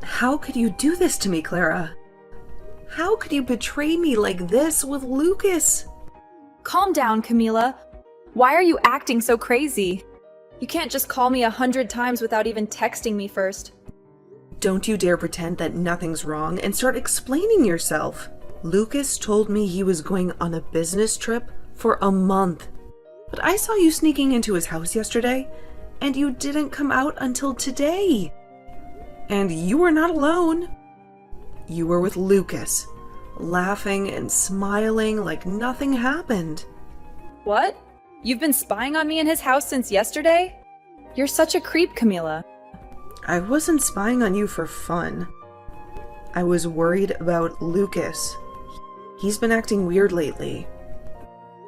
How could you do this to me, Clara? How could you betray me like this with Lucas? Calm down, Camila. Why are you acting so crazy? You can't just call me 100 times without even texting me first. Don't you dare pretend that nothing's wrong and start explaining yourself. Lucas told me he was going on a business trip for a month. But I saw you sneaking into his house yesterday, and you didn't come out until today. And you were not alone. You were with Lucas, laughing and smiling like nothing happened. What? You've been spying on me in his house since yesterday? You're such a creep, Camila. I wasn't spying on you for fun. I was worried about Lucas. He's been acting weird lately.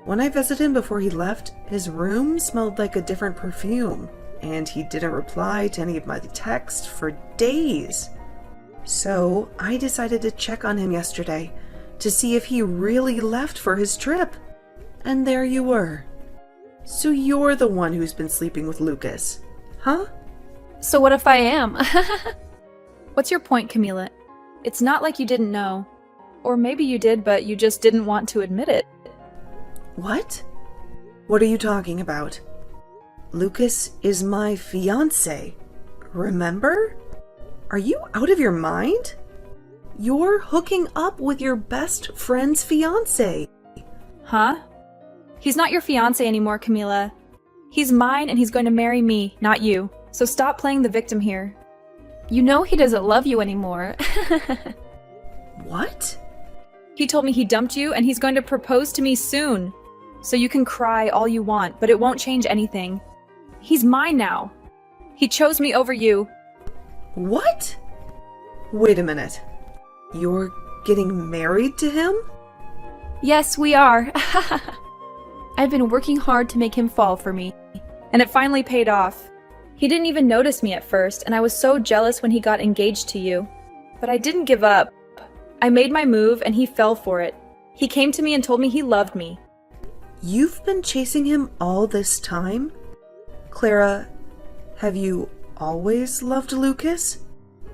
When I visited him before he left, his room smelled like a different perfume, and he didn't reply to any of my texts for days. So I decided to check on him yesterday to see if he really left for his trip. And there you were. So you're the one who's been sleeping with Lucas, huh? So what if I am? What's your point, Camila? It's not like you didn't know. Or maybe you did, but you just didn't want to admit it. What? What are you talking about? Lucas is my fiancé. Remember? Are you out of your mind? You're hooking up with your best friend's fiancé. Huh? He's not your fiancé anymore, Camila. He's mine and he's going to marry me, not you. So stop playing the victim here. You know he doesn't love you anymore. What? He told me he dumped you and he's going to propose to me soon. So you can cry all you want, but it won't change anything. He's mine now. He chose me over you. What? Wait a minute. You're getting married to him? Yes, we are. I've been working hard to make him fall for me, and it finally paid off. He didn't even notice me at first, and I was so jealous when he got engaged to you. But I didn't give up. I made my move, and he fell for it. He came to me and told me he loved me. You've been chasing him all this time? Clara, have you always loved Lucas?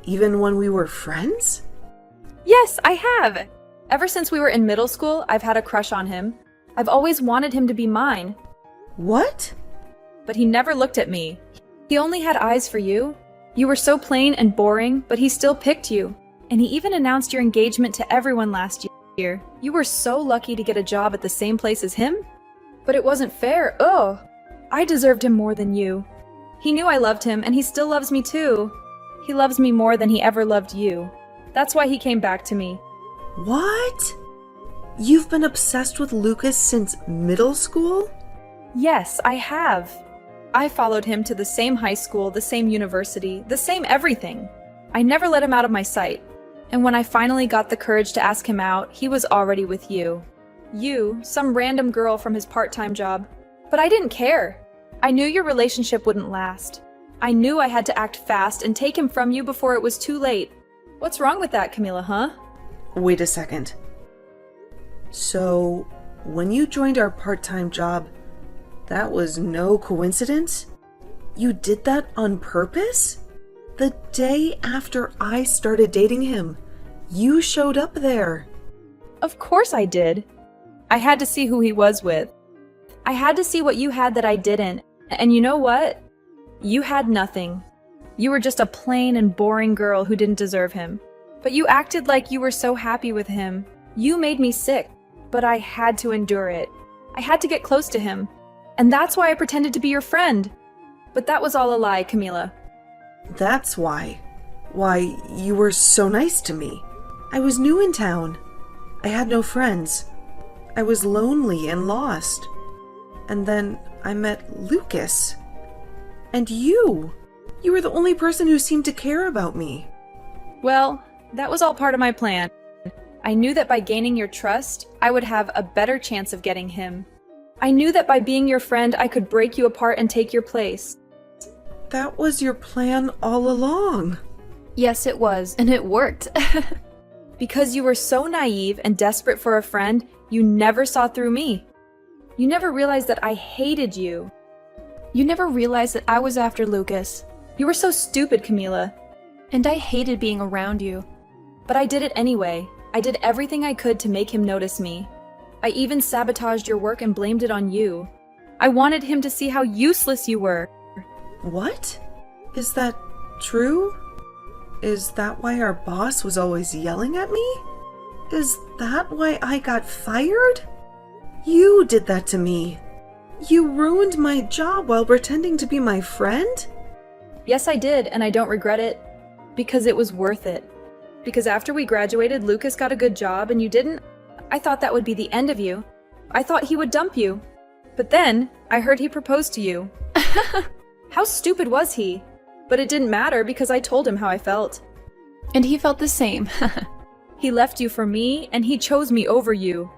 Even when we were friends? Yes, I have. Ever since we were in middle school, I've had a crush on him. I've always wanted him to be mine. What? But he never looked at me. He only had eyes for you. You were so plain and boring, but he still picked you. And he even announced your engagement to everyone last year. You were so lucky to get a job at the same place as him. But it wasn't fair. Ugh. I deserved him more than you. He knew I loved him, and he still loves me too. He loves me more than he ever loved you. That's why he came back to me. What? You've been obsessed with Lucas since middle school? Yes, I have. I followed him to the same high school, the same university, the same everything. I never let him out of my sight. And when I finally got the courage to ask him out, he was already with you. You, some random girl from his part-time job. But I didn't care. I knew your relationship wouldn't last. I knew I had to act fast and take him from you before it was too late. What's wrong with that, Camila, huh? Wait a second. So, when you joined our part-time job, that was no coincidence? You did that on purpose? The day after I started dating him, you showed up there. Of course I did. I had to see who he was with. I had to see what you had that I didn't. And you know what? You had nothing. You were just a plain and boring girl who didn't deserve him. But you acted like you were so happy with him. You made me sick, but I had to endure it. I had to get close to him. And that's why I pretended to be your friend. But that was all a lie, Camila. That's why. Why, you were so nice to me. I was new in town. I had no friends. I was lonely and lost. And then I met Lucas. And you. You were the only person who seemed to care about me. Well, that was all part of my plan. I knew that by gaining your trust, I would have a better chance of getting him. I knew that by being your friend, I could break you apart and take your place. That was your plan all along. Yes, it was, and it worked. Because you were so naive and desperate for a friend, you never saw through me. You never realized that I hated you. You never realized that I was after Lucas, You were so stupid, Camila. And I hated being around you. But I did it anyway. I did everything I could to make him notice me. I even sabotaged your work and blamed it on you. I wanted him to see how useless you were. What? Is that true? Is that why our boss was always yelling at me? Is that why I got fired? You did that to me. You ruined my job while pretending to be my friend? Yes, I did, and I don't regret it. Because it was worth it. Because after we graduated, Lucas got a good job and you didn't. I thought that would be the end of you. I thought he would dump you. But then, I heard he proposed to you. How stupid was he? But it didn't matter because I told him how I felt. And he felt the same. He left you for me, and he chose me over you.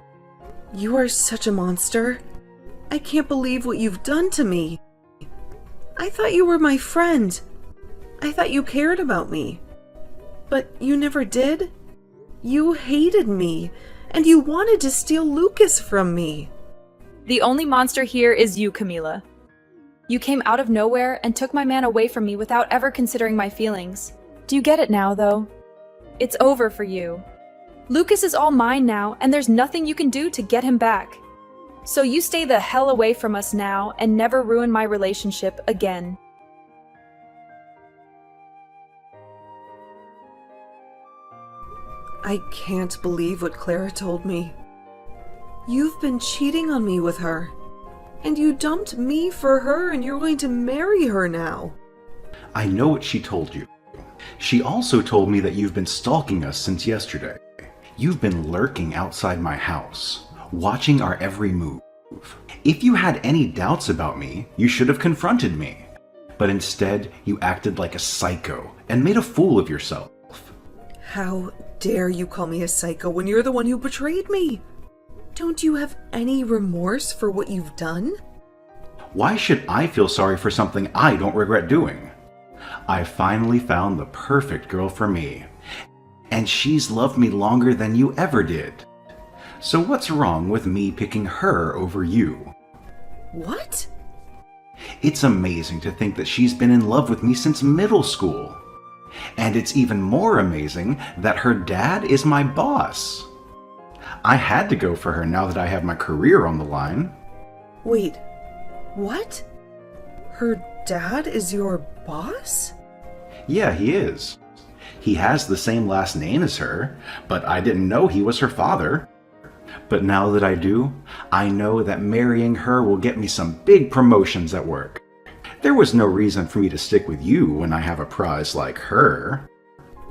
You are such a monster. I can't believe what you've done to me. I thought you were my friend. I thought you cared about me. But you never did. You hated me, and you wanted to steal Lucas from me. The only monster here is you, Camila. You came out of nowhere and took my man away from me without ever considering my feelings. Do you get it now, though? It's over for you. Lucas is all mine now, and there's nothing you can do to get him back. So you stay the hell away from us now and never ruin my relationship again. I can't believe what Clara told me. You've been cheating on me with her. And you dumped me for her, and you're going to marry her now. I know what she told you. She also told me that you've been stalking us since yesterday. You've been lurking outside my house, watching our every move. If you had any doubts about me, you should have confronted me. But instead, you acted like a psycho and made a fool of yourself. How dare you call me a psycho when you're the one who betrayed me? Don't you have any remorse for what you've done? Why should I feel sorry for something I don't regret doing? I finally found the perfect girl for me, and she's loved me longer than you ever did. So what's wrong with me picking her over you? What? It's amazing to think that she's been in love with me since middle school. And it's even more amazing that her dad is my boss. I had to go for her now that I have my career on the line. Wait, what? Her dad is your boss? Yeah, he is. He has the same last name as her, but I didn't know he was her father. But now that I do, I know that marrying her will get me some big promotions at work. There was no reason for me to stick with you when I have a prize like her.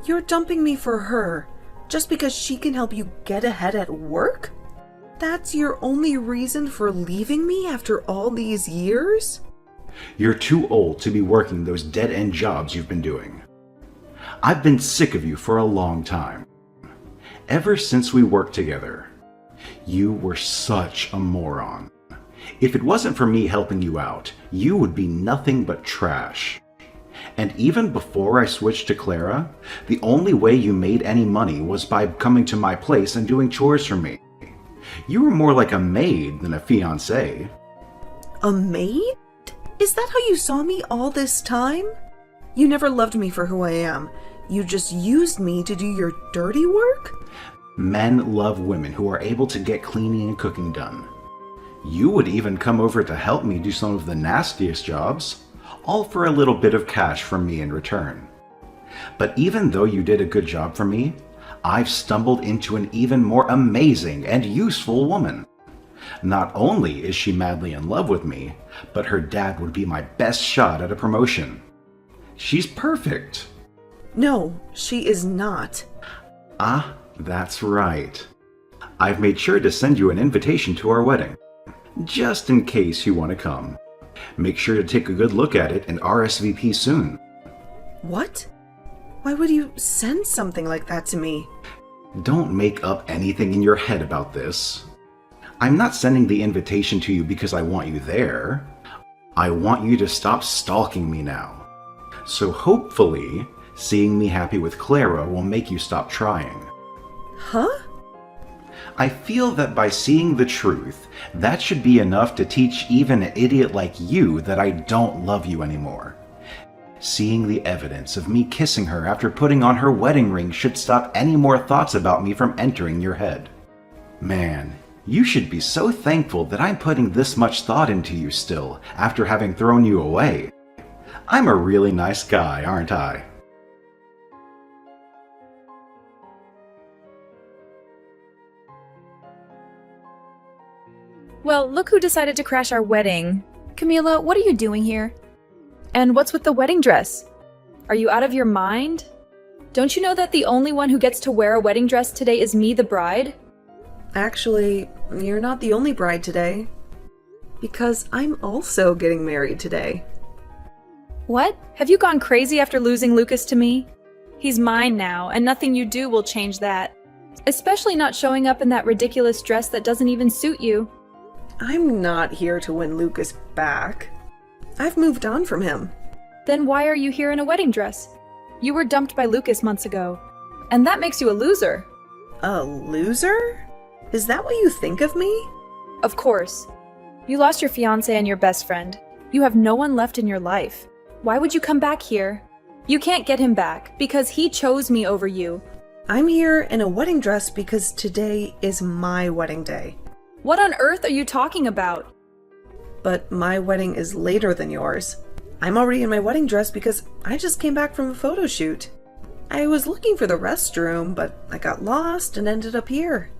You're dumping me for her, just because she can help you get ahead at work? That's your only reason for leaving me after all these years? You're too old to be working those dead-end jobs you've been doing. I've been sick of you for a long time. Ever since we worked together. You were such a moron. If it wasn't for me helping you out, you would be nothing but trash. And even before I switched to Clara, the only way you made any money was by coming to my place and doing chores for me. You were more like a maid than a fiancée. A maid? Is that how you saw me all this time? You never loved me for who I am. You just used me to do your dirty work? Men love women who are able to get cleaning and cooking done. You would even come over to help me do some of the nastiest jobs, all for a little bit of cash from me in return. But even though you did a good job for me, I've stumbled into an even more amazing and useful woman. Not only is she madly in love with me, but her dad would be my best shot at a promotion. She's perfect. No, she is not. Ah, that's right. I've made sure to send you an invitation to our wedding, just in case you want to come. Make sure to take a good look at it and RSVP soon. What? Why would you send something like that to me? Don't make up anything in your head about this. I'm not sending the invitation to you because I want you there. I want you to stop stalking me now. So hopefully, seeing me happy with Clara will make you stop trying. Huh? I feel that by seeing the truth, that should be enough to teach even an idiot like you that I don't love you anymore. Seeing the evidence of me kissing her after putting on her wedding ring should stop any more thoughts about me from entering your head. Man, you should be so thankful that I'm putting this much thought into you still, after having thrown you away. I'm a really nice guy, aren't I? Well, look who decided to crash our wedding. Camila, what are you doing here? And what's with the wedding dress? Are you out of your mind? Don't you know that the only one who gets to wear a wedding dress today is me, the bride? Actually, you're not the only bride today. Because I'm also getting married today. What? Have you gone crazy after losing Lucas to me? He's mine now, and nothing you do will change that. Especially not showing up in that ridiculous dress that doesn't even suit you. I'm not here to win Lucas back. I've moved on from him. Then why are you here in a wedding dress? You were dumped by Lucas months ago. And that makes you a loser. A loser? Is that what you think of me? Of course. You lost your fiancé and your best friend. You have no one left in your life. Why would you come back here? You can't get him back because he chose me over you. I'm here in a wedding dress because today is my wedding day. What on earth are you talking about? But my wedding is later than yours. I'm already in my wedding dress because I just came back from a photo shoot. I was looking for the restroom, but I got lost and ended up here.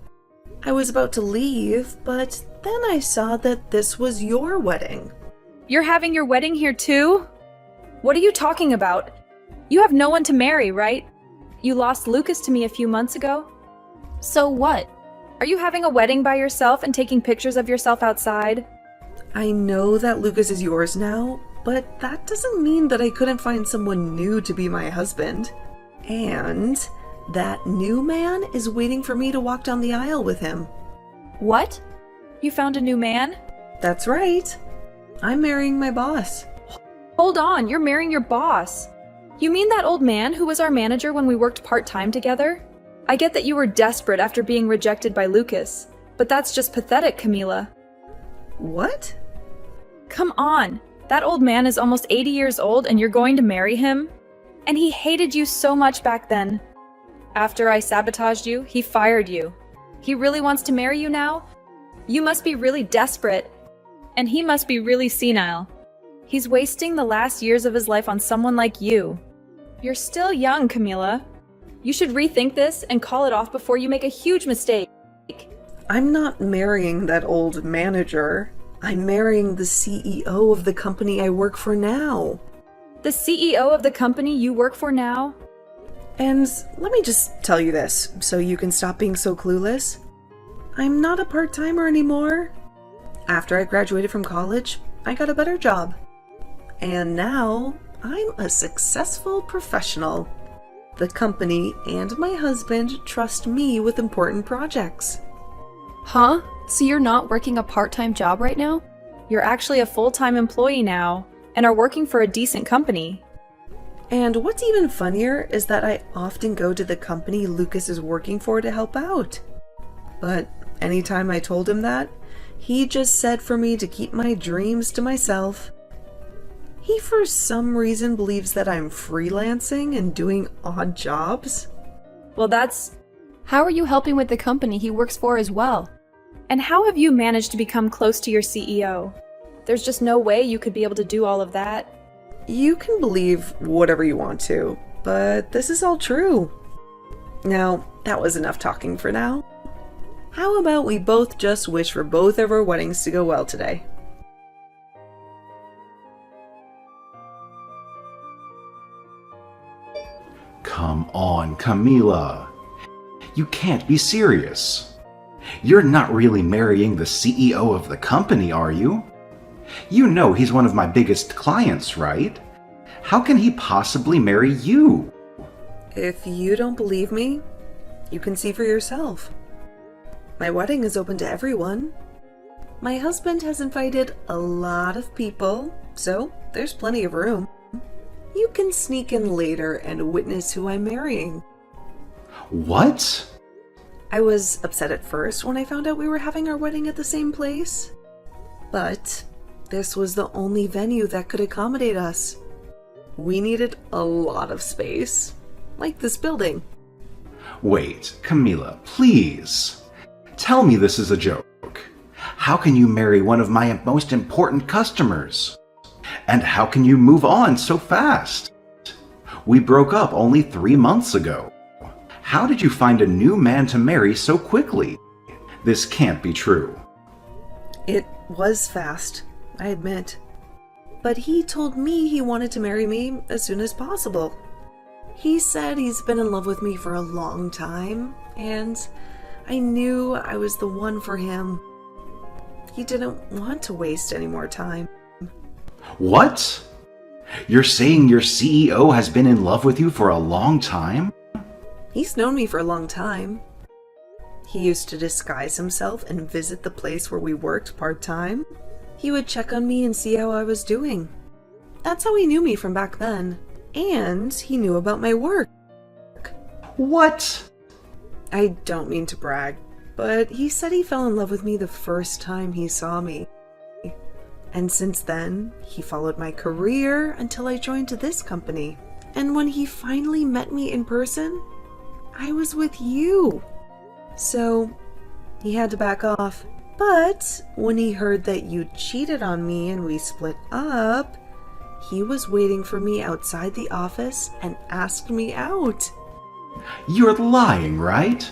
I was about to leave, but then I saw that this was your wedding. You're having your wedding here too? What are you talking about? You have no one to marry, right? You lost Lucas to me a few months ago. So what? Are you having a wedding by yourself and taking pictures of yourself outside? I know that Lucas is yours now, but that doesn't mean that I couldn't find someone new to be my husband. And that new man is waiting for me to walk down the aisle with him. What? You found a new man? That's right. I'm marrying my boss. Hold on, you're marrying your boss. You mean that old man who was our manager when we worked part-time together? I get that you were desperate after being rejected by Lucas, but that's just pathetic, Camila. What? Come on, that old man is almost 80 years old and you're going to marry him? And he hated you so much back then. After I sabotaged you, he fired you. He really wants to marry you now? You must be really desperate. And he must be really senile. He's wasting the last years of his life on someone like you. You're still young, Camila. You should rethink this and call it off before you make a huge mistake. I'm not marrying that old manager. I'm marrying the CEO of the company I work for now. The CEO of the company you work for now? And let me just tell you this, so you can stop being so clueless. I'm not a part-timer anymore. After I graduated from college, I got a better job. And now, I'm a successful professional. The company and my husband trust me with important projects. Huh? So you're not working a part-time job right now? You're actually a full-time employee now, and are working for a decent company. And what's even funnier is that I often go to the company Lucas is working for to help out. But anytime I told him that, he just said for me to keep my dreams to myself. He for some reason believes that I'm freelancing and doing odd jobs. Well, that's... How are you helping with the company he works for as well? And how have you managed to become close to your CEO? There's just no way you could be able to do all of that. You can believe whatever you want to, but this is all true. Now, that was enough talking for now. How about we both just wish for both of our weddings to go well today? Come on, Camila. You can't be serious. You're not really marrying the CEO of the company, are you? You know he's one of my biggest clients, right? How can he possibly marry you? If you don't believe me, you can see for yourself. My wedding is open to everyone. My husband has invited a lot of people, so there's plenty of room. You can sneak in later and witness who I'm marrying. What? I was upset at first when I found out we were having our wedding at the same place. But this was the only venue that could accommodate us. We needed a lot of space. Like this building. Wait, Camila, please. Tell me this is a joke. How can you marry one of my most important customers? And how can you move on so fast? We broke up only 3 months ago. How did you find a new man to marry so quickly? This can't be true. It was fast, I admit. But he told me he wanted to marry me as soon as possible. He said he's been in love with me for a long time, and I knew I was the one for him. He didn't want to waste any more time. What? You're saying your CEO has been in love with you for a long time? He's known me for a long time. He used to disguise himself and visit the place where we worked part-time. He would check on me and see how I was doing. That's how he knew me from back then. And he knew about my work. What? I don't mean to brag, but he said he fell in love with me the first time he saw me. And since then, he followed my career until I joined this company. And when he finally met me in person, I was with you. So, he had to back off. But when he heard that you cheated on me and we split up, he was waiting for me outside the office and asked me out. You're lying, right?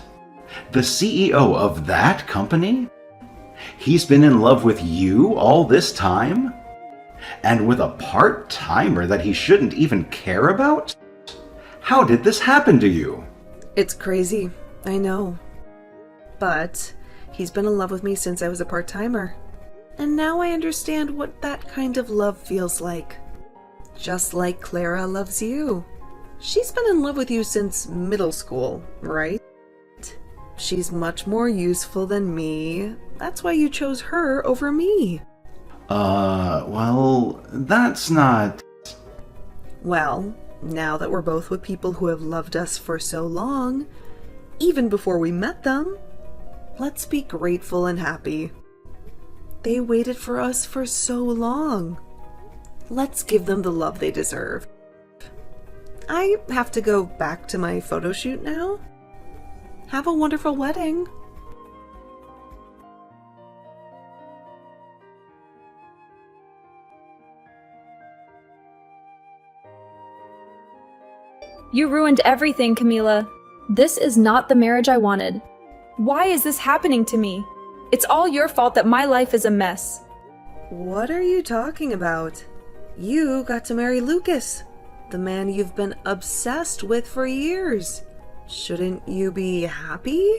The CEO of that company? He's been in love with you all this time? And with a part-timer that he shouldn't even care about? How did this happen to you? It's crazy, I know. But he's been in love with me since I was a part-timer. And now I understand what that kind of love feels like. Just like Clara loves you. She's been in love with you since middle school, right? She's much more useful than me. That's why you chose her over me. Well, that's not... Well, now that we're both with people who have loved us for so long, even before we met them, let's be grateful and happy. They waited for us for so long. Let's give them the love they deserve. I have to go back to my photo shoot now. Have a wonderful wedding. You ruined everything, Camila. This is not the marriage I wanted. Why is this happening to me? It's all your fault that my life is a mess. What are you talking about? You got to marry Lucas, the man you've been obsessed with for years. Shouldn't you be happy?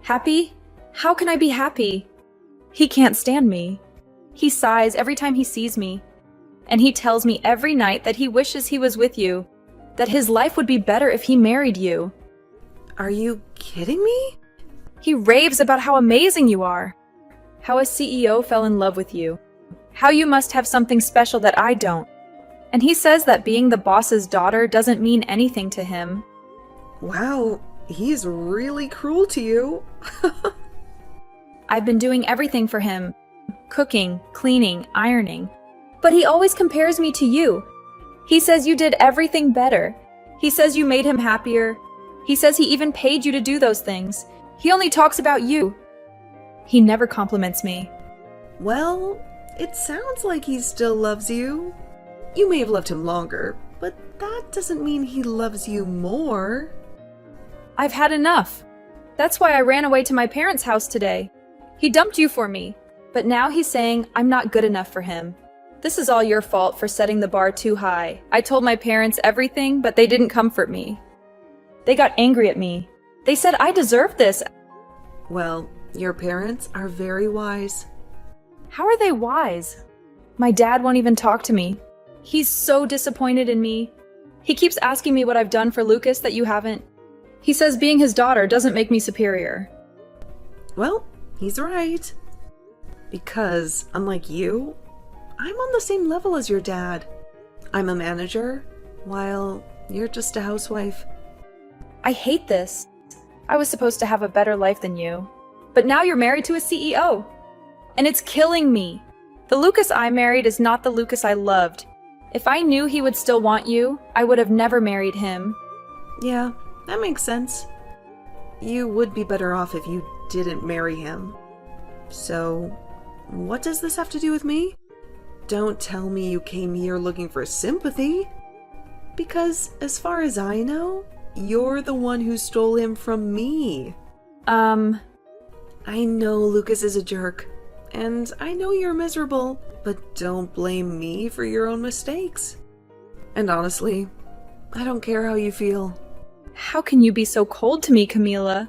Happy? How can I be happy? He can't stand me. He sighs every time he sees me. And he tells me every night that he wishes he was with you, that his life would be better if he married you. Are you kidding me? He raves about how amazing you are, how a CEO fell in love with you, how you must have something special that I don't. And he says that being the boss's daughter doesn't mean anything to him. Wow, he's really cruel to you. I've been doing everything for him, cooking, cleaning, ironing. But he always compares me to you. He says you did everything better. He says you made him happier. He says he even paid you to do those things. He only talks about you. He never compliments me. Well, it sounds like he still loves you. You may have loved him longer, but that doesn't mean he loves you more. I've had enough. That's why I ran away to my parents' house today. He dumped you for me, but now he's saying I'm not good enough for him. This is all your fault for setting the bar too high. I told my parents everything, but they didn't comfort me. They got angry at me. They said I deserved this. Well, your parents are very wise. How are they wise? My dad won't even talk to me. He's so disappointed in me. He keeps asking me what I've done for Lucas that you haven't. He says being his daughter doesn't make me superior. Well, he's right. Because, unlike you, I'm on the same level as your dad. I'm a manager, while you're just a housewife. I hate this. I was supposed to have a better life than you. But now you're married to a CEO. And it's killing me. The Lucas I married is not the Lucas I loved. If I knew he would still want you, I would have never married him. Yeah, that makes sense. You would be better off if you didn't marry him. So, what does this have to do with me? Don't tell me you came here looking for sympathy. Because, as far as I know, you're the one who stole him from me. I know Lucas is a jerk, and I know you're miserable, but don't blame me for your own mistakes. And honestly, I don't care how you feel. How can you be so cold to me, Camila?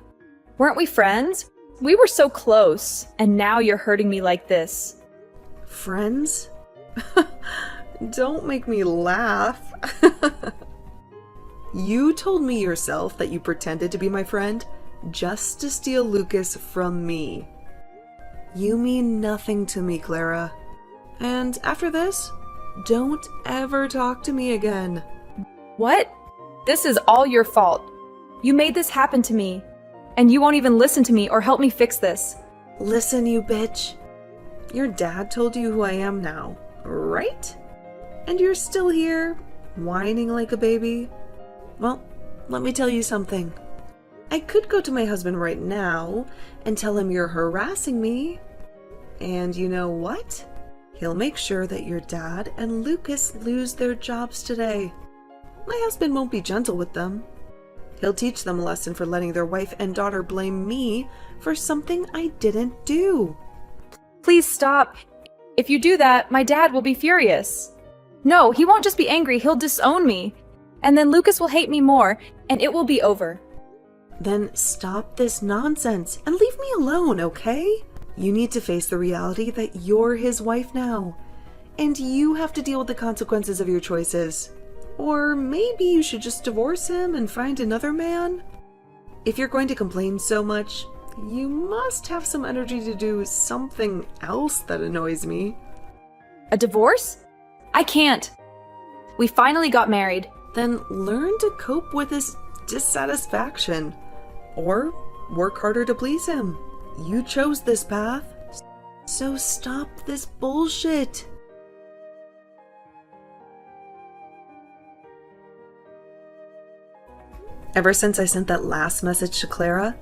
Weren't we friends? We were so close, and now you're hurting me like this. Friends? Don't make me laugh. You told me yourself that you pretended to be my friend just to steal Lucas from me. You mean nothing to me, Clara. And after this, don't ever talk to me again. What? This is all your fault. You made this happen to me, and you won't even listen to me or help me fix this. Listen, you bitch. Your dad told you who I am now, right? And you're still here, whining like a baby? Well, let me tell you something. I could go to my husband right now and tell him you're harassing me. And you know what? He'll make sure that your dad and Lucas lose their jobs today. My husband won't be gentle with them. He'll teach them a lesson for letting their wife and daughter blame me for something I didn't do. Please stop. If you do that, my dad will be furious. No, he won't just be angry, he'll disown me. And then Lucas will hate me more, and it will be over. Then stop this nonsense and leave me alone, okay? You need to face the reality that you're his wife now, and you have to deal with the consequences of your choices. Or maybe you should just divorce him and find another man? If you're going to complain so much, you must have some energy to do something else that annoys me. A divorce? I can't. We finally got married. Then learn to cope with his dissatisfaction. Or work harder to please him. You chose this path. So stop this bullshit. Ever since I sent that last message to Clara,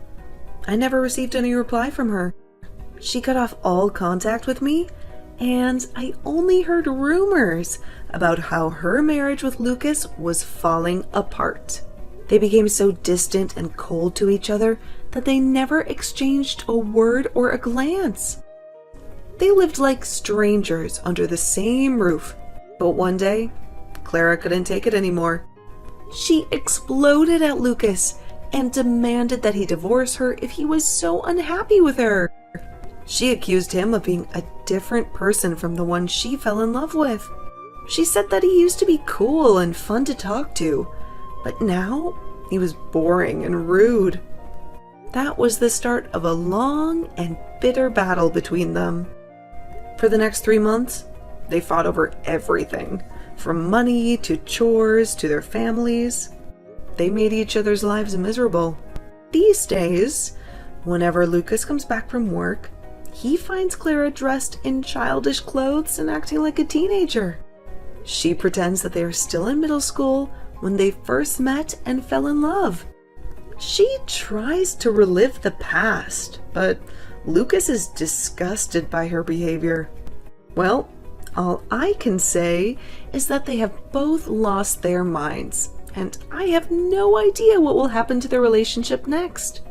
I never received any reply from her. She cut off all contact with me, and I only heard rumors about how her marriage with Lucas was falling apart. They became so distant and cold to each other that they never exchanged a word or a glance. They lived like strangers under the same roof. But one day, Clara couldn't take it anymore. She exploded at Lucas and demanded that he divorce her if he was so unhappy with her. She accused him of being a different person from the one she fell in love with. She said that he used to be cool and fun to talk to, but now he was boring and rude. That was the start of a long and bitter battle between them. For the next 3 months, they fought over everything, from money to chores to their families. They made each other's lives miserable. These days, whenever Lucas comes back from work, he finds Clara dressed in childish clothes and acting like a teenager. She pretends that they are still in middle school when they first met and fell in love. She tries to relive the past, but Lucas is disgusted by her behavior. Well, all I can say is that they have both lost their minds, and I have no idea what will happen to their relationship next.